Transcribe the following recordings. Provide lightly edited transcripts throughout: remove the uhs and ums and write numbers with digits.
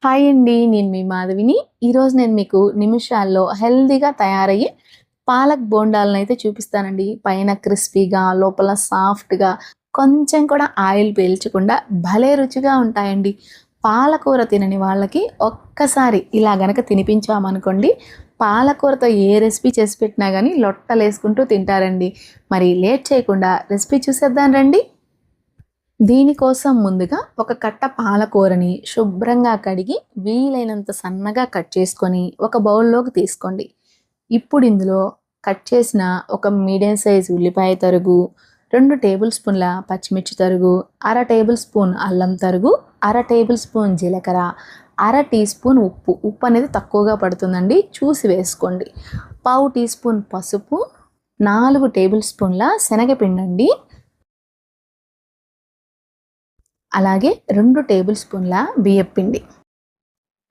Hi అండి. నేను మీ మాధవిని. ఈరోజు నేను మీకు నిమిషాల్లో హెల్తీగా తయారయ్యే పాలక్ బోండాలనైతే చూపిస్తానండి. పైన క్రిస్పీగా, లోపల సాఫ్ట్‌గా, కొంచెం కూడా ఆయిల్ పీల్చకుండా భలే రుచిగా ఉంటాయండి. పాలకూర తినని వాళ్ళకి ఒక్కసారి ఇలా గనక తినిపించామనుకోండి, పాలకూరతో ఏ రెసిపీ చేసి పెట్టినా గానీ లొట్టలేసుకుంటూ తింటారండి. మరి లేట్ చేయకుండా రెసిపీ చూసేద్దాం రండి. దీనికోసం ముందుగా ఒక కట్ట పాలకూరని శుభ్రంగా కడిగి వీలైనంత సన్నగా కట్ చేసుకొని ఒక బౌల్లోకి తీసుకోండి. ఇప్పుడు ఇందులో కట్ చేసిన ఒక మీడియం సైజ్ ఉల్లిపాయ తరుగు, 2 టేబుల్ స్పూన్ల పచ్చిమిర్చి తరుగు, అర టేబుల్ స్పూన్ అల్లం తరుగు, అర టేబుల్ స్పూన్ జీలకర్ర, అర టీ స్పూన్ ఉప్పు. ఉప్పు అనేది తక్కువగా పడుతుందండి, చూసి వేసుకోండి. పావు టీ స్పూన్ పసుపు, 4 టేబుల్ స్పూన్ల శనగపిండి అండి, అలాగే 2 టేబుల్ స్పూన్ల బియ్యపిండి.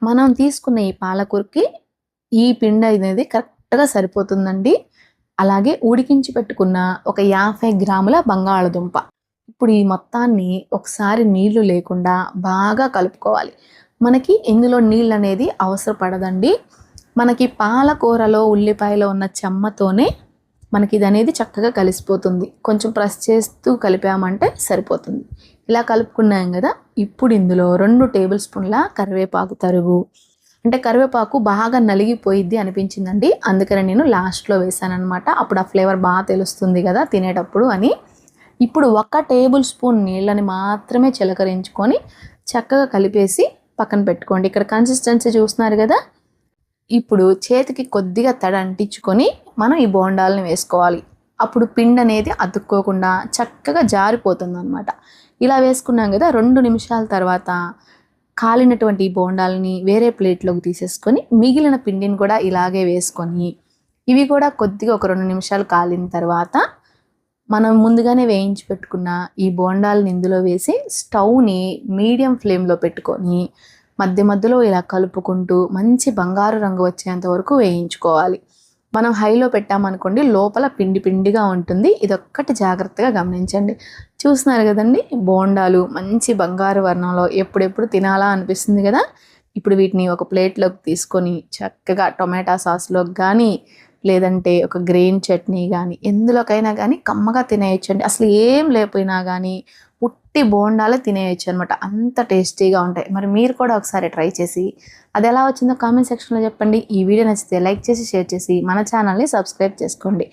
మనం తీసుకున్న ఈ పాలకూరకి ఈ పిండి అనేది కరెక్ట్‌గా సరిపోతుందండి. అలాగే ఉడికించి పెట్టుకున్న ఒక 50 గ్రాముల బంగాళదుంప. ఇప్పుడు ఈ మొత్తాన్ని ఒకసారి నీళ్లు లేకుండా బాగా కలుపుకోవాలి. మనకి ఇందులో నీళ్ళనేది అవసరపడదండి. మనకి పాలకూరలో, ఉల్లిపాయలో ఉన్న చెమ్మతోనే మనకిదనేది చక్కగా కలిసిపోతుంది. కొంచెం ప్రెస్ చేస్తూ కలిపామంటే సరిపోతుంది. ఇలా కలుపుకున్నాం కదా, ఇప్పుడు ఇందులో 2 టేబుల్ స్పూన్ల కరివేపాకు తరుగు. అంటే కరివేపాకు బాగా నలిగిపోయిద్ది అనిపించిందండి, అందుకని నేను లాస్ట్లో వేసాననమాట. అప్పుడు ఆ ఫ్లేవర్ బాగా తెలుస్తుంది కదా తినేటప్పుడు అని. ఇప్పుడు 1 టేబుల్ స్పూన్ నీళ్ళని మాత్రమే చిలకరించుకొని చక్కగా కలిపేసి పక్కన పెట్టుకోండి. ఇక్కడ కన్సిస్టెన్సీ చూస్తున్నారు కదా. ఇప్పుడు చేతికి కొద్దిగా తడి అంటించుకొని మనం ఈ బోండాలని వేసుకోవాలి. అప్పుడు పిండి అనేది అతుక్కోకుండా చక్కగా జారిపోతుందన్నమాట. ఇలా వేసుకున్నాం కదా, 2 నిమిషాల తర్వాత కాలినటువంటి ఈ బోండాలని వేరే ప్లేట్లోకి తీసేసుకొని మిగిలిన పిండిని కూడా ఇలాగే వేసుకొని ఇవి కూడా కొద్దిగా ఒక 2 నిమిషాలు కాలిన తర్వాత మనం ముందుగానే వేయించి పెట్టుకున్న ఈ బోండాలను ఇందులో వేసి స్టవ్ని మీడియం ఫ్లేమ్లో పెట్టుకొని మధ్య మధ్యలో ఇలా కలుపుకుంటూ మంచి బంగారు రంగు వచ్చేంత వరకు వేయించుకోవాలి. మనం హైలో పెట్టామనుకోండి లోపల పిండి పిండిగా ఉంటుంది. ఇదొక్కటి జాగ్రత్తగా గమనించండి. చూస్తున్నారు కదండి, బోండాలు మంచి బంగారు వర్ణంలో ఎప్పుడెప్పుడు తినాలా అనిపిస్తుంది కదా. ఇప్పుడు వీటిని ఒక ప్లేట్లోకి తీసుకొని చక్కగా టొమాటో సాస్లోకి కానీ, లేదంటే ఒక గ్రీన్ చట్నీ కానీ, ఎందులోకైనా కానీ కమ్మగా తినేయచ్చండి. అసలు ఏం లేకపోయినా కానీ ఉట్టి బోండాలే తినేయచ్చు అనమాట. అంత టేస్టీగా ఉంటాయి. మరి మీరు కూడా ఒకసారి ట్రై చేసి అది ఎలా వచ్చిందో కామెంట్ సెక్షన్లో చెప్పండి. ఈ వీడియో నచ్చితే లైక్ చేసి, షేర్ చేసి మన ఛానల్ని సబ్స్క్రైబ్ చేసుకోండి.